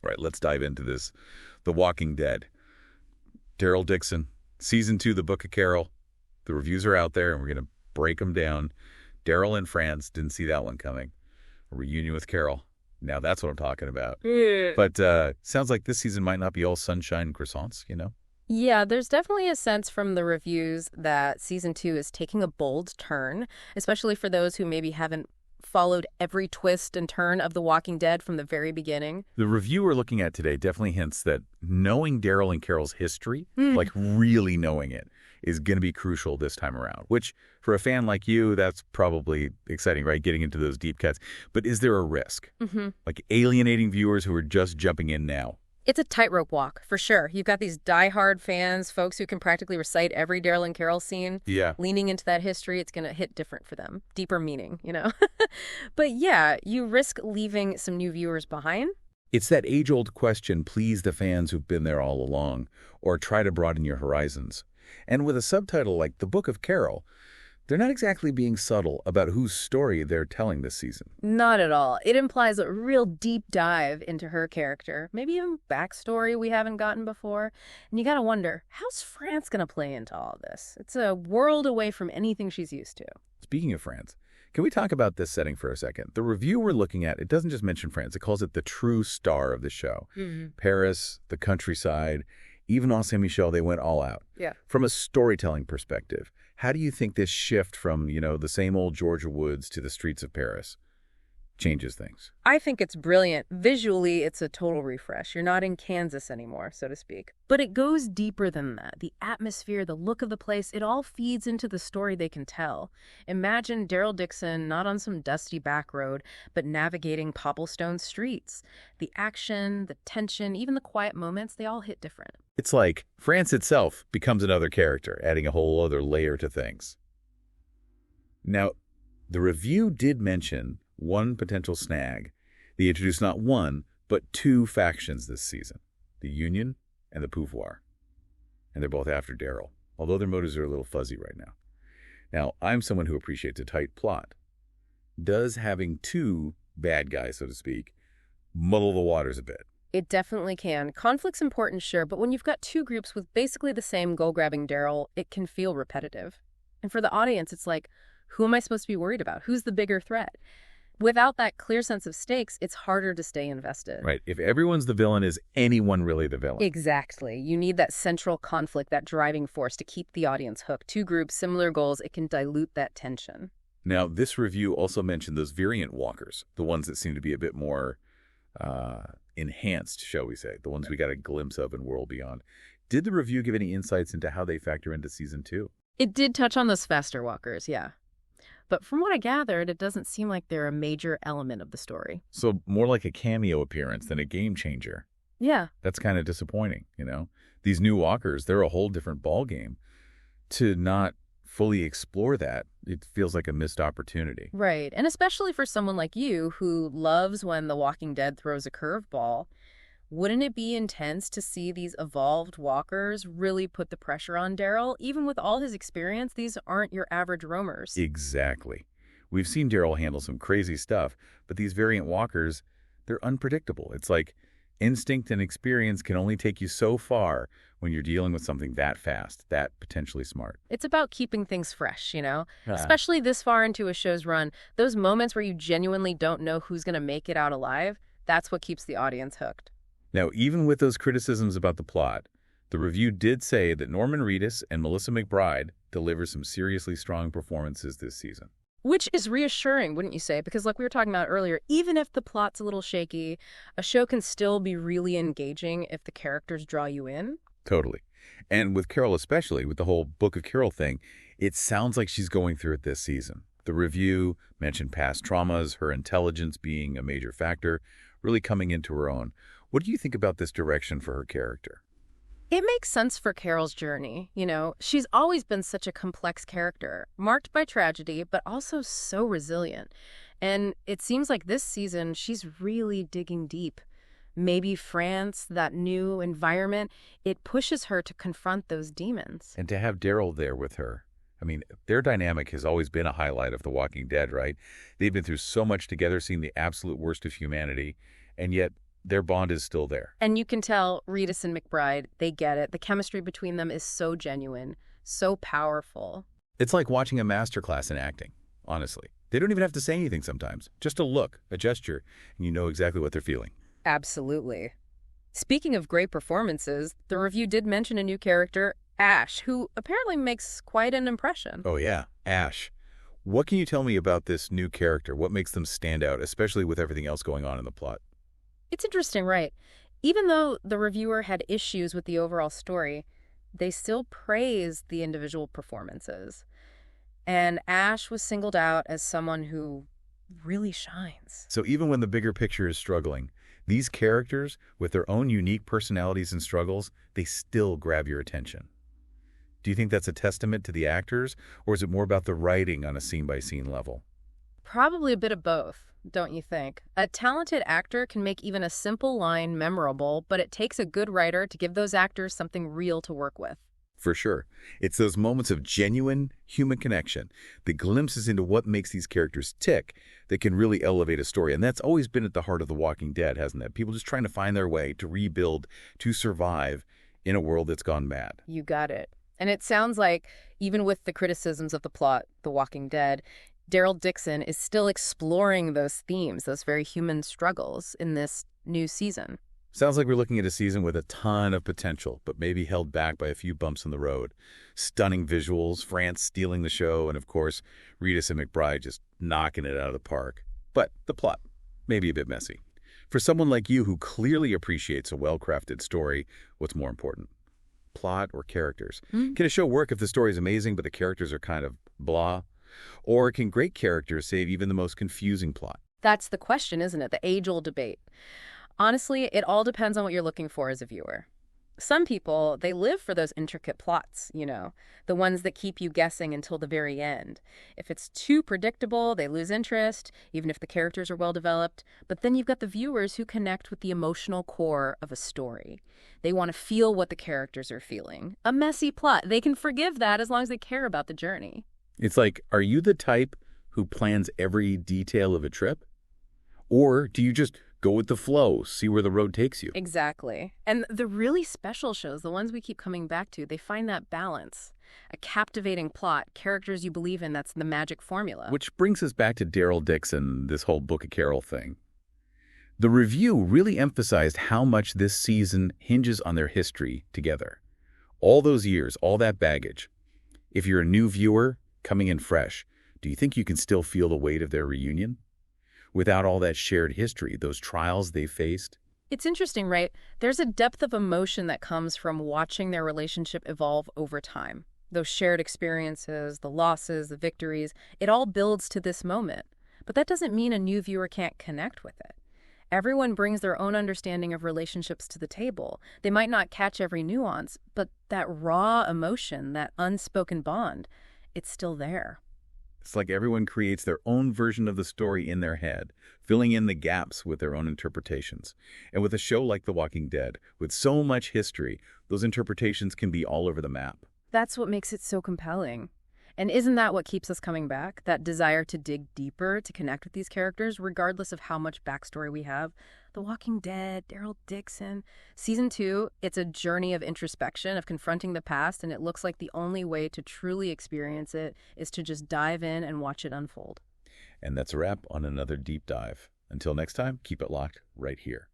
right, let's dive into this. The Walking Dead. Daryl Dixon, Season 2, The Book of Carol. The reviews are out there, and we're going to break them down. Daryl in France, didn't see that one coming. A reunion with Carol. Now that's what I'm talking about. Yeah. But sounds like this season might not be all sunshine and croissants, you know? Yeah, there's definitely a sense from the reviews that season 2 is taking a bold turn, especially for those who maybe haven't followed every twist and turn of The Walking Dead from the very beginning. The review we're looking at today definitely hints that knowing Daryl and Carol's history, like really knowing it, is going to be crucial this time around, which for a fan like you, that's probably exciting, right? Getting into those deep cuts. But is there a risk? Like alienating viewers who are just jumping in now? It's a tightrope walk, for sure. You've got these diehard fans, folks who can practically recite every Daryl and Carol scene. Yeah. Leaning into that history, it's going to hit different for them. Deeper meaning, you know? But yeah, you risk leaving some new viewers behind. It's that age-old question, please the fans who've been there all along, or try to broaden your horizons. And with a subtitle like The Book of Carol, they're not exactly being subtle about whose story they're telling this season. Not at all. It implies a real deep dive into her character, maybe even backstory we haven't gotten before. And you gotta wonder, how's France gonna play into all this? It's a world away from anything she's used to. Speaking of France, can we talk about this setting for a second? The review we're looking at, it doesn't just mention France. It calls it the true star of the show. Paris, the countryside, even on Saint-Michel, they went all out. Yeah. From a storytelling perspective, how do you think this shift from, the same old Georgia woods to the streets of Paris changes things? I think it's brilliant. Visually, it's a total refresh. You're not in Kansas anymore, so to speak. But it goes deeper than that. The atmosphere, the look of the place, it all feeds into the story they can tell. Imagine Daryl Dixon not on some dusty back road, but navigating cobblestone streets. The action, the tension, even the quiet moments, they all hit different. It's like France itself becomes another character, adding a whole other layer to things. Now, the review did mention one potential snag. They introduced not one, but two factions this season, the Union and the Pouvoir. And they're both after Daryl, although their motives are a little fuzzy right now. Now, I'm someone who appreciates a tight plot. Does having two bad guys, so to speak, muddle the waters a bit? It definitely can. Conflict's important, sure, but when you've got two groups with basically the same goal-grabbing Daryl, it can feel repetitive. And for the audience, it's like, who am I supposed to be worried about? Who's the bigger threat? Without that clear sense of stakes, it's harder to stay invested. Right. If everyone's the villain, is anyone really the villain? Exactly. You need that central conflict, that driving force to keep the audience hooked. Two groups, similar goals, it can dilute that tension. Now, this review also mentioned those variant walkers, the ones that seem to be a bit more enhanced, shall we say, the ones we got a glimpse of in World Beyond. Did the review give any insights into how they factor into Season 2? It did touch on those faster walkers, yeah. But from what I gathered, it doesn't seem like they're a major element of the story. So more like a cameo appearance than a game changer. Yeah. That's kind of disappointing, These new walkers, they're a whole different ballgame. To not fully explore that, it feels like a missed opportunity. Right. And especially for someone like you who loves when The Walking Dead throws a curveball, wouldn't it be intense to see these evolved walkers really put the pressure on Daryl? Even with all his experience, these aren't your average roamers. Exactly. We've seen Daryl handle some crazy stuff, but these variant walkers, they're unpredictable. It's like instinct and experience can only take you so far when you're dealing with something that fast, that potentially smart. It's about keeping things fresh, Yeah. Especially this far into a show's run. Those moments where you genuinely don't know who's going to make it out alive, that's what keeps the audience hooked. Now, even with those criticisms about the plot, the review did say that Norman Reedus and Melissa McBride deliver some seriously strong performances this season. Which is reassuring, wouldn't you say? Because like we were talking about earlier, even if the plot's a little shaky, a show can still be really engaging if the characters draw you in. Totally. And with Carol especially, with the whole Book of Carol thing, it sounds like she's going through it this season. The review mentioned past traumas, her intelligence being a major factor, really coming into her own. What do you think about this direction for her character? It makes sense for Carol's journey. She's always been such a complex character, marked by tragedy, but also so resilient. And it seems like this season, she's really digging deep. Maybe France, that new environment, it pushes her to confront those demons. And to have Daryl there with her. I mean, their dynamic has always been a highlight of The Walking Dead, right? They've been through so much together, seeing the absolute worst of humanity, and yet their bond is still there. And you can tell Reedus and McBride, they get it. The chemistry between them is so genuine, so powerful. It's like watching a masterclass in acting, honestly. They don't even have to say anything sometimes. Just a look, a gesture, and you know exactly what they're feeling. Absolutely. Speaking of great performances, the review did mention a new character, Ash, who apparently makes quite an impression. Oh yeah, Ash. What can you tell me about this new character? What makes them stand out, especially with everything else going on in the plot? It's interesting, right? Even though the reviewer had issues with the overall story, they still praised the individual performances. And Ash was singled out as someone who really shines. So even when the bigger picture is struggling, these characters, with their own unique personalities and struggles, they still grab your attention. Do you think that's a testament to the actors, or is it more about the writing on a scene-by-scene level? Probably a bit of both, don't you think? A talented actor can make even a simple line memorable, but it takes a good writer to give those actors something real to work with. For sure. It's those moments of genuine human connection, the glimpses into what makes these characters tick, that can really elevate a story. And that's always been at the heart of The Walking Dead, hasn't it? People just trying to find their way, to rebuild, to survive in a world that's gone mad. You got it. And it sounds like, even with the criticisms of the plot, The Walking Dead, Daryl Dixon is still exploring those themes, those very human struggles in this new season. Sounds like we're looking at a season with a ton of potential, but maybe held back by a few bumps in the road. Stunning visuals, France stealing the show, and of course, Reedus and McBride just knocking it out of the park. But the plot, maybe a bit messy. For someone like you who clearly appreciates a well-crafted story, what's more important? Plot or characters? Can a show work if the story is amazing, but the characters are kind of blah? Or can great characters save even the most confusing plot? That's the question, isn't it? The age-old debate. Honestly, it all depends on what you're looking for as a viewer. Some people, they live for those intricate plots, the ones that keep you guessing until the very end. If it's too predictable, they lose interest, even if the characters are well developed. But then you've got the viewers who connect with the emotional core of a story. They want to feel what the characters are feeling. A messy plot, they can forgive that as long as they care about the journey. It's like, are you the type who plans every detail of a trip? Or do you just go with the flow, see where the road takes you? Exactly. And the really special shows, the ones we keep coming back to, they find that balance. A captivating plot, characters you believe in, that's the magic formula. Which brings us back to Daryl Dixon, this whole Book of Carol thing. The review really emphasized how much this season hinges on their history together. All those years, all that baggage. If you're a new viewer, coming in fresh, do you think you can still feel the weight of their reunion? Without all that shared history, those trials they faced? It's interesting, right? There's a depth of emotion that comes from watching their relationship evolve over time. Those shared experiences, the losses, the victories, it all builds to this moment. But that doesn't mean a new viewer can't connect with it. Everyone brings their own understanding of relationships to the table. They might not catch every nuance, but that raw emotion, that unspoken bond, it's still there. It's like everyone creates their own version of the story in their head, filling in the gaps with their own interpretations. And with a show like The Walking Dead, with so much history, those interpretations can be all over the map. That's what makes it so compelling. And isn't that what keeps us coming back? That desire to dig deeper, to connect with these characters, regardless of how much backstory we have? The Walking Dead, Daryl Dixon. Season 2, it's a journey of introspection, of confronting the past, and it looks like the only way to truly experience it is to just dive in and watch it unfold. And that's a wrap on another deep dive. Until next time, keep it locked right here.